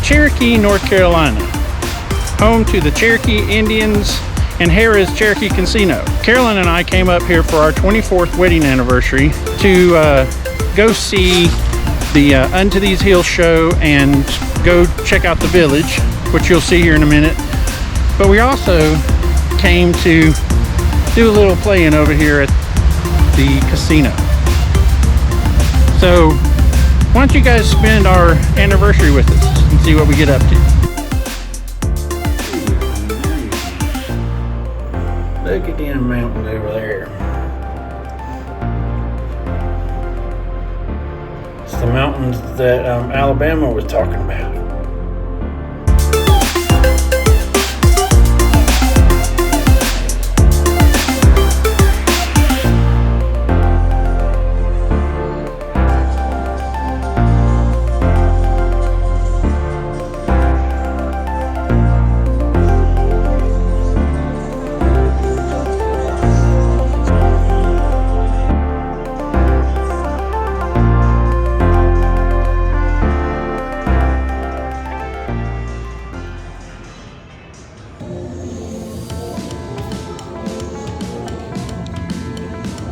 Cherokee, North Carolina, home to the Cherokee Indians and Harrah's Cherokee Casino. Carolyn and I came up here for our 24th wedding anniversary to go see the Unto These Hills show and go check out the village, which you'll see here in a minute. But we also came to do a little playing over here at the casino. So why don't you guys spend our anniversary with us and see what we get up to. Look at them mountains over there. It's the mountains that Alabama was talking about.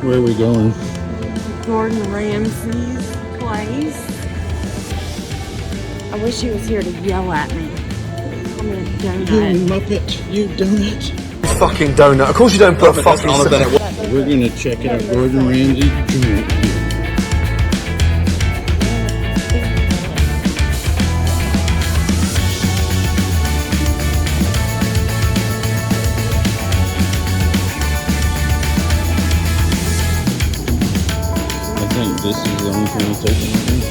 Where are we going? Gordan Ramsay's place. I wish he was here to yell at me. Call me a donut. You muppet, you donut. Fucking donut. Of course you don't put a fucking on a donut. We're gonna check out Gordan Ramsay joint. I think this is the only thing I'm taking right now.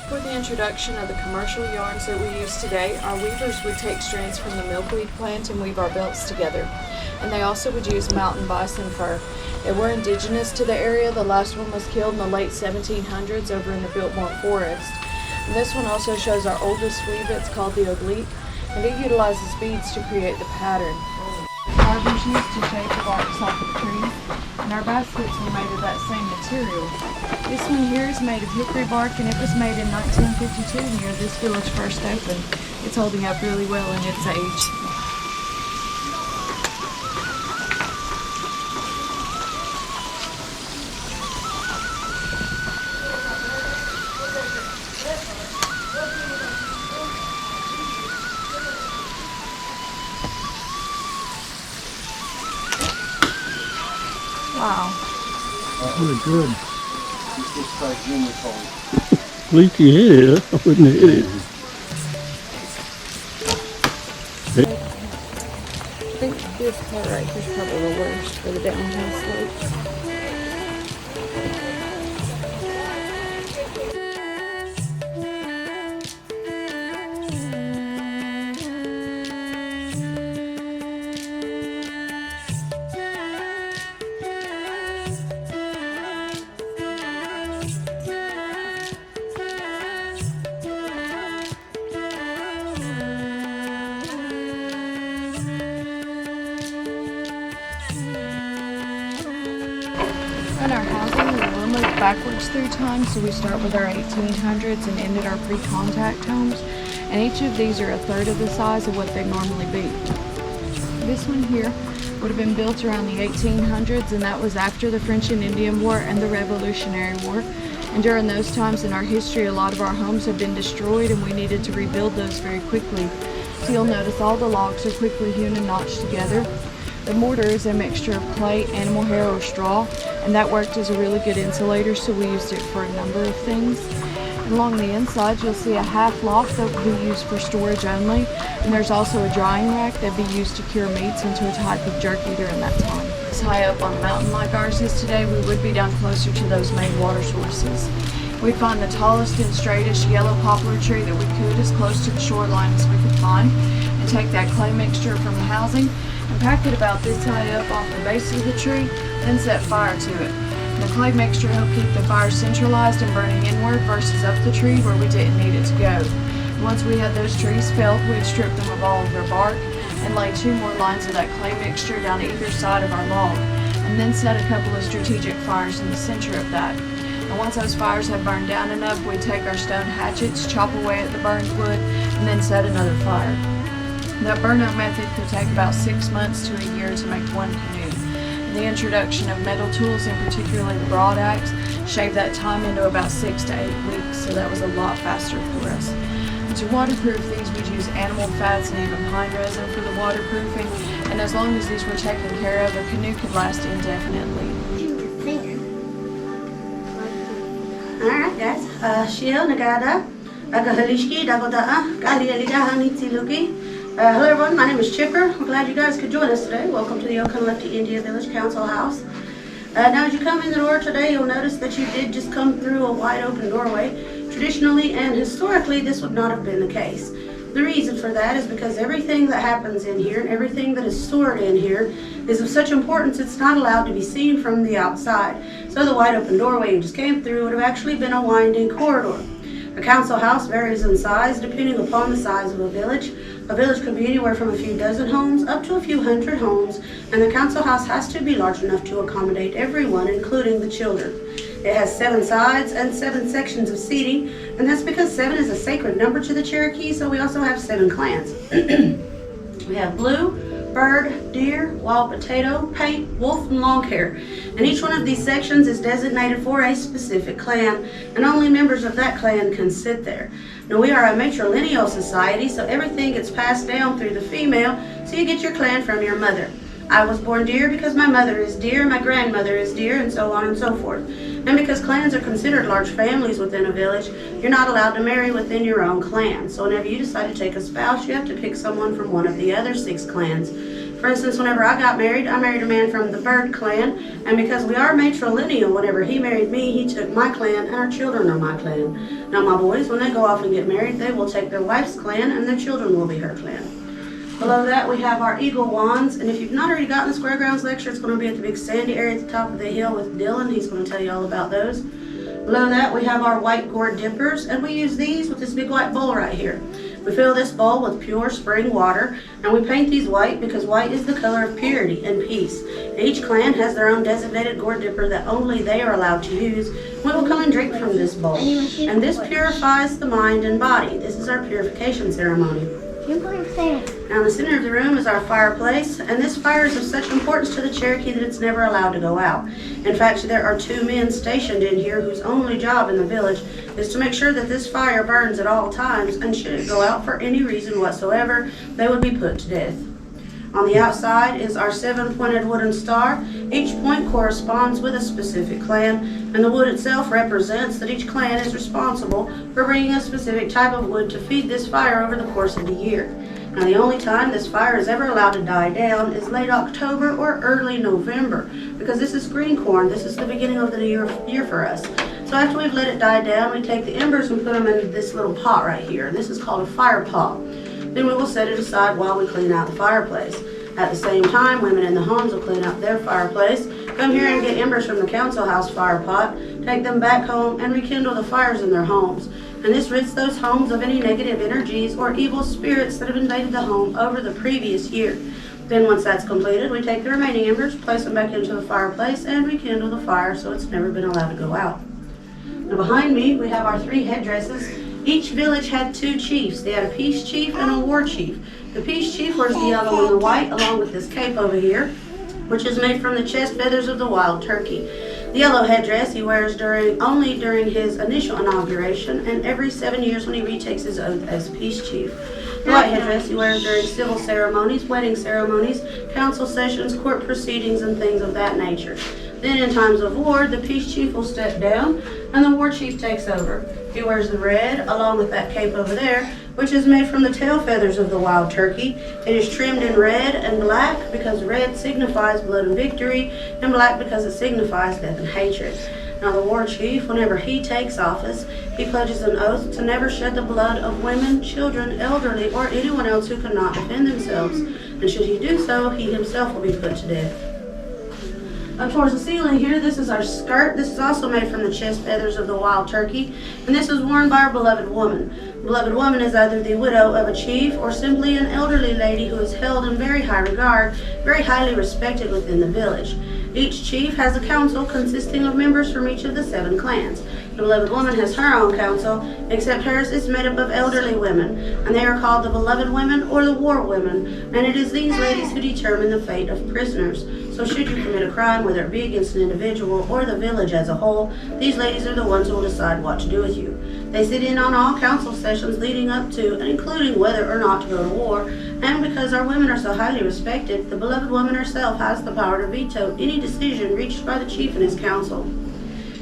For the introduction of the commercial yarns that we use today, our weavers would take strands from the milkweed plant and weave our belts together. And they also would use mountain bison fur. They were indigenous to the area. The last one was killed in the late 1700s over in the Biltmore Forest. And this one also shows our oldest weave. It's called the oblique, and it utilizes beads to create the pattern. Carvers used to shape the barks off of trees, and our baskets were made of that same material. This one here is made of hickory bark, and it was made in 1952 near this village first opened. It's holding up really well in its age. Wow. That was good. At least you hit it. I wouldn't hit it. I think this part right here is probably the worst for the downhill slope. In our housing, we were moved backwards through time, so we start with our 1800s and end at our pre-contact homes, and each of these are a third of the size of what they normally be. This one here would have been built around the 1800s, and that was after the French and Indian War and the Revolutionary War. And during those times in our history, a lot of our homes have been destroyed, and we needed to rebuild those very quickly. So you'll notice all the logs are quickly hewn and notched together. The mortar is a mixture of clay, animal hair, or straw, and that worked as a really good insulator, so we used it for a number of things. And along the inside, you'll see a half loft that will be used for storage only, and there's also a drying rack that would be used to cure meats into a type of jerky during that time. this high up on a mountain like ours is today, we would be down closer to those main water sources. We'd find the tallest and straightest yellow poplar tree that we could as close to the shoreline as we could find, and take that clay mixture from the housing and pack it about this high up off the base of the tree, then set fire to it. And the clay mixture helped keep the fire centralized and burning inward versus up the tree where we didn't need it to go. Once we had those trees felled, we'd strip them of all of their bark and lay 2 more lines of that clay mixture down either side of our log, and then set a couple of strategic fires in the center of that. And once those fires had burned down enough, we'd take our stone hatchets, chop away at the burned wood, and then set another fire. That burnout method could take about 6 months to a year to make 1 canoe. And the introduction of metal tools, and particularly the broad axe, shaved that time into about 6 to 8 weeks, so that was a lot faster for us. And to waterproof these, we'd use animal fats and even pine resin for the waterproofing, and as long as these were taken care of, a canoe could last indefinitely. Alright guys, Shio Nagada, Agahalishki, Dagoda, Gali Aliga Hanitiluki. Hello everyone, my name is Chipper. We're glad you guys could join us today. Welcome to the Oconaluftee Indian Village Council House. Now as you come in the door today, you'll notice that you did just come through a wide open doorway. Traditionally and historically, this would not have been the case. The reason for that is because everything that happens in here and everything that is stored in here is of such importance it's not allowed to be seen from the outside. So the wide open doorway you just came through would have actually been a winding corridor. A council house varies in size depending upon the size of a village. A village could be anywhere from a few dozen homes up to a few hundred homes, and the council house has to be large enough to accommodate everyone, including the children. It has 7 sides and 7 sections of seating, and that's because 7 is a sacred number to the Cherokee, so we also have 7 clans. We have blue, bird, deer, wild potato, paint, wolf, and long hair. And each one of these sections is designated for a specific clan, and only members of that clan can sit there. Now we are a matrilineal society, so everything gets passed down through the female, so you get your clan from your mother. I was born deer because my mother is deer, my grandmother is deer, and so on and so forth. And because clans are considered large families within a village, you're not allowed to marry within your own clan. So whenever you decide to take a spouse, you have to pick someone from one of the other 6 clans. For instance, whenever I got married, I married a man from the Bird clan, and because we are matrilineal, whenever he married me, he took my clan, and our children are my clan. Now my boys, when they go off and get married, they will take their wife's clan, and their children will be her clan. Below that, we have our eagle wands, and if you've not already gotten the Square Grounds lecture, it's going to be at the big sandy area at the top of the hill with Dylan. He's going to tell you all about those. Below that, we have our white gourd dippers, and we use these with this big white bowl right here. We fill this bowl with pure spring water, and we paint these white because white is the color of purity and peace. Each clan has their own designated gourd dipper that only they are allowed to use. We will come and drink from this bowl, and this purifies the mind and body. This is our purification ceremony. Now in the center of the room is our fireplace, and this fire is of such importance to the Cherokee that it's never allowed to go out. In fact, there are 2 men stationed in here whose only job in the village is to make sure that this fire burns at all times, and should it go out for any reason whatsoever, they would be put to death. On the outside is our 7-pointed wooden star. Each point corresponds with a specific clan, and the wood itself represents that each clan is responsible for bringing a specific type of wood to feed this fire over the course of the year. Now the only time this fire is ever allowed to die down is late October or early November, because this is green corn. This is the beginning of the year for us. So after we've let it die down, we take the embers and put them in this little pot right here. This is called a fire pot. Then we will set it aside while we clean out the fireplace. At the same time, women in the homes will clean out their fireplace, come here and get embers from the council house fire pot, take them back home, and rekindle the fires in their homes. And this rids those homes of any negative energies or evil spirits that have invaded the home over the previous year. Then once that's completed, we take the remaining embers, place them back into the fireplace, and rekindle the fire so it's never been allowed to go out. Now behind me, we have our 3 headdresses. Each village had 2 chiefs. They had a peace chief and a war chief. The peace chief wears the yellow and the white, along with this cape over here, which is made from the chest feathers of the wild turkey. The yellow headdress he wears only during his initial inauguration, and every 7 years when he retakes his oath as peace chief. The white headdress he wears during civil ceremonies, wedding ceremonies, council sessions, court proceedings, and things of that nature. Then in times of war, the peace chief will step down and the war chief takes over. He wears the red along with that cape over there, which is made from the tail feathers of the wild turkey. It is trimmed in red and black because red signifies blood and victory, and black because it signifies death and hatred. Now the war chief, whenever he takes office, he pledges an oath to never shed the blood of women, children, elderly, or anyone else who cannot defend themselves. And should he do so, he himself will be put to death. Up towards the ceiling here, this is our skirt. This is also made from the chest feathers of the wild turkey, and this is worn by our beloved woman. Beloved woman is either the widow of a chief or simply an elderly lady who is held in very high regard, very highly respected within the village. Each chief has a council consisting of members from each of the 7 clans. The beloved woman has her own council, except hers is made up of elderly women, and they are called the beloved women or the war women, and it is these ladies who determine the fate of prisoners. So should you commit a crime, whether it be against an individual or the village as a whole, these ladies are the ones who will decide what to do with you. They sit in on all council sessions leading up to and including whether or not to go to war, and because our women are so highly respected, the beloved woman herself has the power to veto any decision reached by the chief and his council.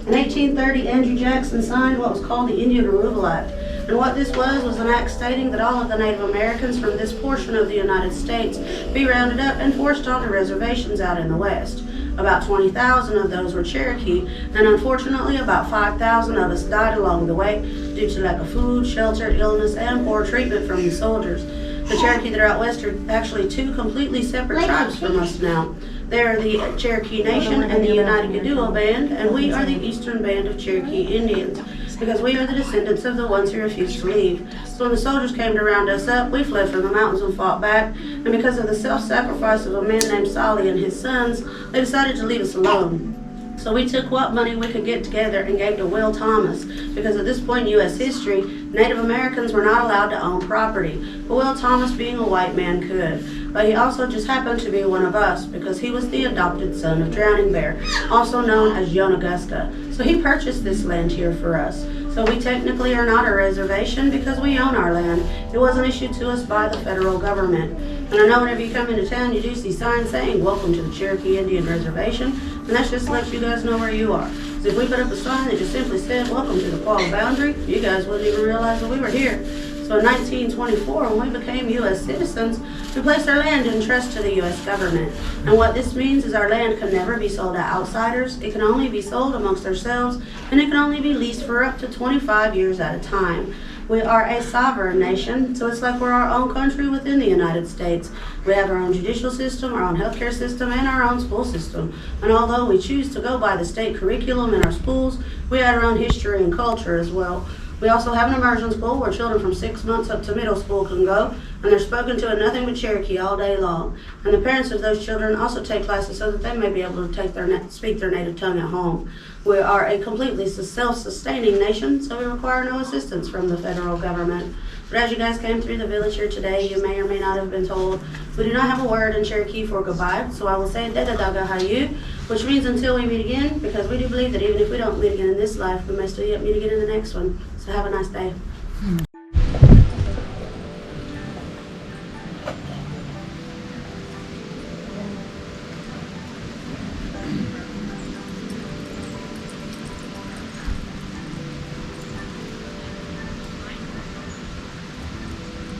In 1830, Andrew Jackson signed what was called the Indian Removal Act, and what this was an act stating that all of the Native Americans from this portion of the United States be rounded up and forced onto reservations out in the West. About 20,000 of those were Cherokee, and unfortunately about 5,000 of us died along the way due to lack of food, shelter, illness, and poor treatment from the soldiers. The Cherokee that are out west are actually 2 completely separate tribes from us now. They are the Cherokee Nation and the United Gaduo Band, and we are the Eastern Band of Cherokee Indians, because we are the descendants of the ones who refused to leave. So when the soldiers came to round us up, we fled from the mountains and fought back, and because of the self-sacrifice of a man named Solly and his sons, they decided to leave us alone. So we took what money we could get together and gave to Will Thomas, because at this point in U.S. history, Native Americans were not allowed to own property, but Will Thomas, being a white man, could. But he also just happened to be one of us, because he was the adopted son of Drowning Bear, also known as Yonaguska. So he purchased this land here for us. So we technically are not a reservation because we own our land. It wasn't issued to us by the federal government. And I know whenever you come into town, you do see signs saying, "Welcome to the Cherokee Indian Reservation," and that's just to let you guys know where you are. So if we put up a sign that just simply said, "Welcome to the Qualla Boundary," you guys wouldn't even realize that we were here. So in 1924, when we became U.S. citizens, we placed our land in trust to the U.S. government. And what this means is our land can never be sold to outsiders, it can only be sold amongst ourselves, and it can only be leased for up to 25 years at a time. We are a sovereign nation, so it's like we're our own country within the United States. We have our own judicial system, our own healthcare system, and our own school system. And although we choose to go by the state curriculum in our schools, we have our own history and culture as well. We also have an immersion school where children from 6 months up to middle school can go, and they're spoken to in nothing but Cherokee all day long. And the parents of those children also take classes so that they may be able to speak their native tongue at home. We are a completely self-sustaining nation, so we require no assistance from the federal government. But as you guys came through the village here today, you may or may not have been told, we do not have a word in Cherokee for goodbye, so I will say Dedadaga Hayu, which means until we meet again, because we do believe that even if we don't meet again in this life, we may still yet meet again in the next one. So have a nice day.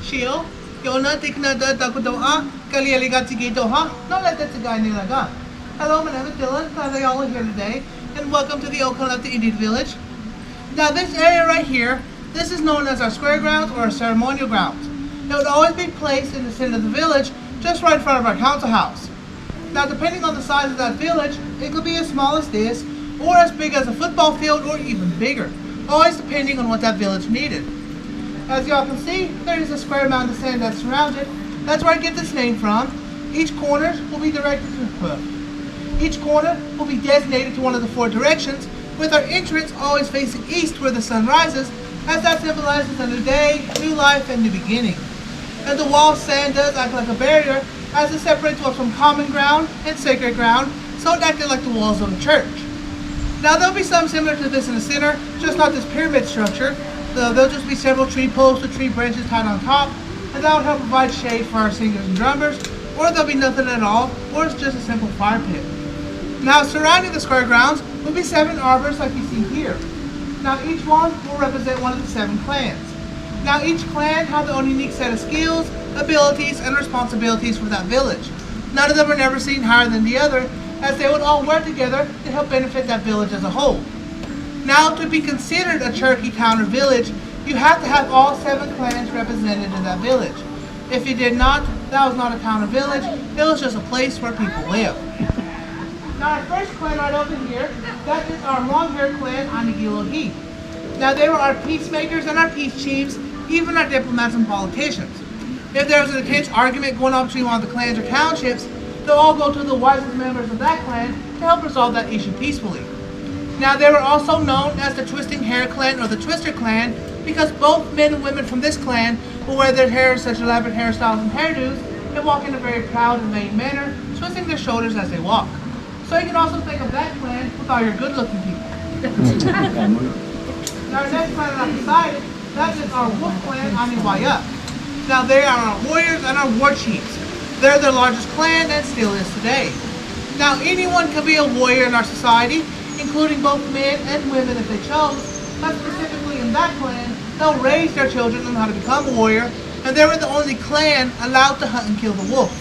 Shio, Yona Tiknada Dakudoa, Kalialigatigidoha, no let that guy Nilaga. Hello, my name is Dylan, glad they all are here today, and welcome to the Oconaluftee Indian Village. Now this area right here, this is known as our square grounds or our ceremonial grounds. It would always be placed in the center of the village, just right in front of our council house. Now depending on the size of that village, it could be as small as this, or as big as a football field, or even bigger, always depending on what that village needed. As y'all can see, there is a square amount of sand that surrounds it. That's where I get this name from. Each corner will be directed to Each corner will be designated to one of the 4 directions, with our entrance always facing east where the sun rises, as that symbolizes a new day, new life, and new beginning. And the wall sand does act like a barrier, as it separates what's from common ground and sacred ground, so it acted like the walls of a church. Now there'll be some similar to this in the center, just not this pyramid structure. There'll just be several tree posts with tree branches tied on top, and that will help provide shade for our singers and drummers, or there'll be nothing at all, or it's just a simple fire pit. Now surrounding the square grounds will be 7 arbors like you see here. Now each one will represent one of the 7 clans. Now each clan has their own unique set of skills, abilities, and responsibilities for that village. None of them are never seen higher than the other, as they would all work together to help benefit that village as a whole. Now, to be considered a Cherokee town or village, you have to have all 7 clans represented in that village. If you did not, that was not a town or village, it was just a place where people live. Now our first clan right over here, that is our long-haired clan, Oconaluftee. Now they were our peacemakers and our peace chiefs, even our diplomats and politicians. If there was an intense argument going on between one of the clans or townships, they'll all go to the wisest members of that clan to help resolve that issue peacefully. Now they were also known as the Twisting Hair Clan or the Twister Clan because both men and women from this clan will wear their hair in such elaborate hairstyles and hairdos and walk in a very proud and vain manner, twisting their shoulders as they walk. So you can also think of that clan with all your good-looking people. Now our next clan on the side, that is our Wolf Clan, Aniwaya. Now they are our warriors and our war chiefs. They're the largest clan and still is today. Now anyone can be a warrior in our society, including both men and women if they chose, but specifically in that clan, they'll raise their children on how to become a warrior, and they were the only clan allowed to hunt and kill the wolf.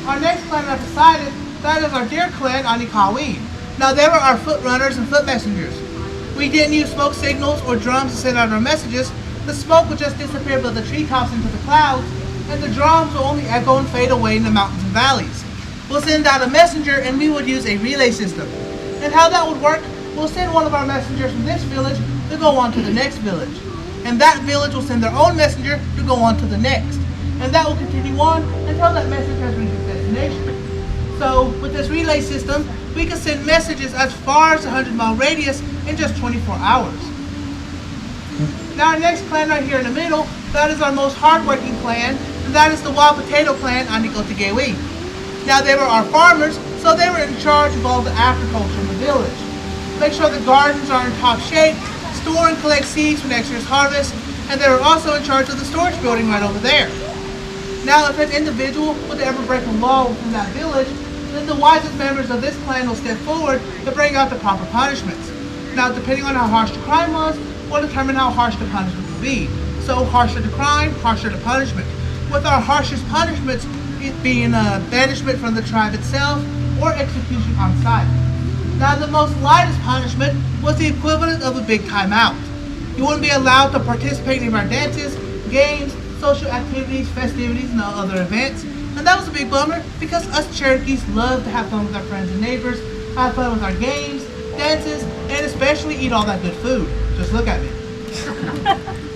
Our next clan I've decided, that is our deer clan, Anikawi. Now they were our foot runners and foot messengers. We didn't use smoke signals or drums to send out our messages. The smoke would just disappear above the treetops into the clouds, and the drums will only echo and fade away in the mountains and valleys. We'll send out a messenger and we would use a relay system. And how that would work, we'll send one of our messengers from this village to go on to the next village. And that village will send their own messenger to go on to the next. And that will continue on until that message has reached its destination. So with this relay system, we can send messages as far as a 100-mile radius in just 24 hours. Now our next clan right here in the middle, that is our most hardworking clan, and that is the Wild Potato Clan, Anikotegewi. Now they were our farmers, so they were in charge of all the agriculture in the village. Make sure the gardens are in top shape, store and collect seeds for next year's harvest, and they were also in charge of the storage building right over there. Now if an individual would ever break a law within that village, then the wisest members of this clan will step forward to bring out the proper punishments. Now depending on how harsh the crime was, will determine how harsh the punishment will be. So harsher the crime, harsher the punishment. With our harshest punishments being banishment from the tribe itself or execution on site. Now the most lightest punishment was the equivalent of a big timeout. You wouldn't be allowed to participate in our dances, games, social activities, festivities, and other events. And that was a big bummer because us Cherokees love to have fun with our friends and neighbors, have fun with our games, dances, and especially eat all that good food. Just look at me.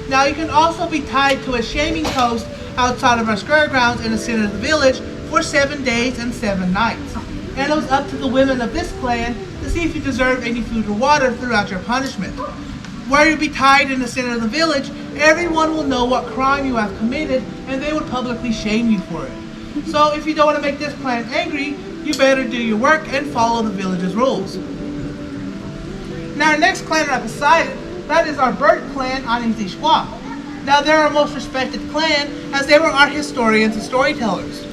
Now you can also be tied to a shaming post outside of our square grounds in the center of the village for 7 days and 7 nights. And it was up to the women of this clan to see if you deserved any food or water throughout your punishment. Where you'd be tied in the center of the village, everyone will know what crime you have committed and they would publicly shame you for it. So if you don't want to make this clan angry, you better do your work and follow the village's rules. Now our next clan right beside it, that is our bird clan, Anizishwa. Now they're our most respected clan as they were our historians and storytellers.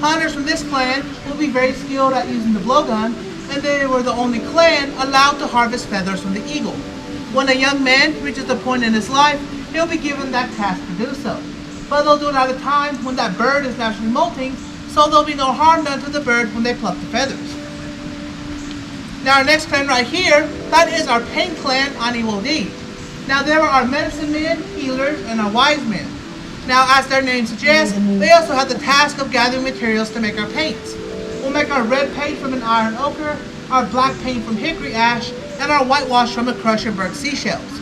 Hunters from this clan will be very skilled at using the blowgun, and they were the only clan allowed to harvest feathers from the eagle. When a young man reaches a point in his life, he'll be given that task to do so. But they'll do it at a time when that bird is naturally molting, so there'll be no harm done to the bird when they pluck the feathers. Now our next clan right here, that is our paint clan, Aniwodi. Now they were our medicine men, healers, and our wise men. Now as their name suggests, they also have the task of gathering materials to make our paints. We'll make our red paint from an iron ochre, our black paint from hickory ash, and our whitewash from a crush of burnt seashells.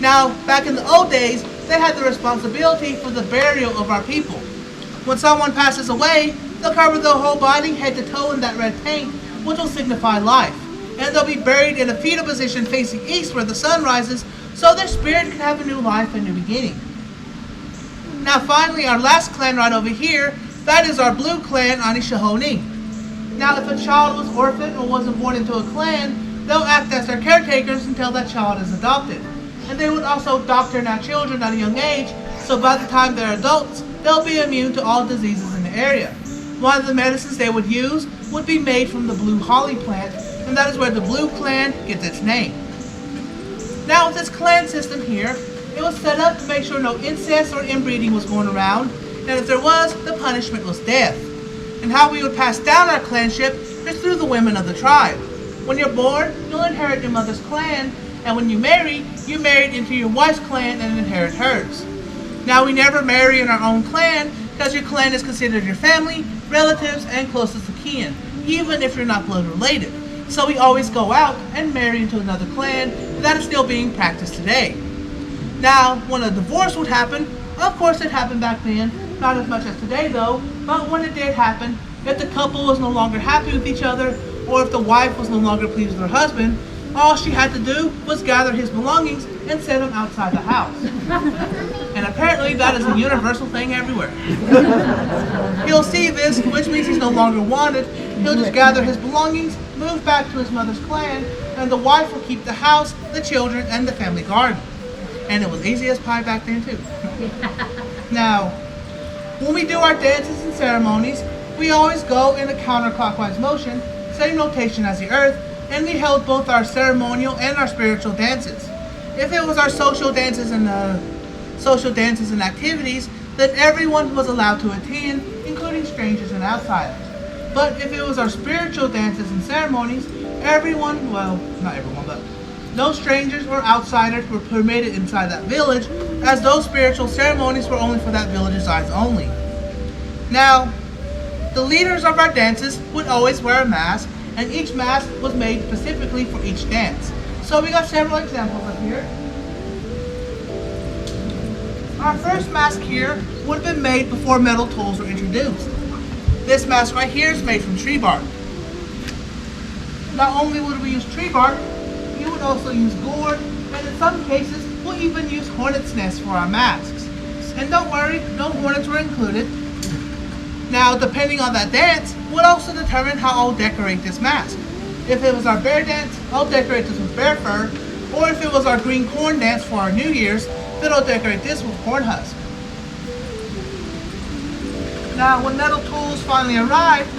Now back in the old days, they had the responsibility for the burial of our people. When someone passes away, they'll cover their whole body head to toe in that red paint, which will signify life. And they'll be buried in a fetal position facing east where the sun rises, so their spirit can have a new life and new beginning. Now finally, our last clan right over here, that is our blue clan, Anishahoni. Now if a child was orphaned or wasn't born into a clan, they'll act as their caretakers until that child is adopted. And they would also doctor our children at a young age, so by the time they're adults, they'll be immune to all diseases in the area. One of the medicines they would use would be made from the blue holly plant, and that is where the blue clan gets its name. Now with this clan system here, it was set up to make sure no incest or inbreeding was going around, and if there was, the punishment was death. And how we would pass down our clanship is through the women of the tribe. When you're born, you'll inherit your mother's clan, and when you marry into your wife's clan and inherit hers. Now we never marry in our own clan because your clan is considered your family, relatives, and closest of kin, even if you're not blood related. So we always go out and marry into another clan, and that is still being practiced today. Now, when a divorce would happen, of course it happened back then, not as much as today though, but when it did happen, if the couple was no longer happy with each other, or if the wife was no longer pleased with her husband, all she had to do was gather his belongings and set them outside the house. And apparently that is a universal thing everywhere. He'll see this, which means he's no longer wanted. He'll just gather his belongings, move back to his mother's clan, and the wife will keep the house, the children, and the family garden. And it was easy as pie back then too. Now, when we do our dances and ceremonies, we always go in a counterclockwise motion, same notation as the earth, and we held both our ceremonial and our spiritual dances. If it was our social dances and activities, then everyone was allowed to attend, including strangers and outsiders. But if it was our spiritual dances and ceremonies, everyone, well, not everyone, but no strangers or outsiders were permitted inside that village, as those spiritual ceremonies were only for that village's eyes only. Now, the leaders of our dances would always wear a mask, and each mask was made specifically for each dance. So we got several examples up here. Our first mask here would have been made before metal tools were introduced. This mask right here is made from tree bark. Not only would we use tree bark, we would also use gourd, and in some cases, we'll even use hornet's nests for our masks. And don't worry, no hornets were included. Now, depending on that dance, would also determine how I'll decorate this mask. If it was our bear dance, I'll decorate this with bear fur, or if it was our green corn dance for our New Year's, then I'll decorate this with corn husk. Now, when metal tools finally arrived,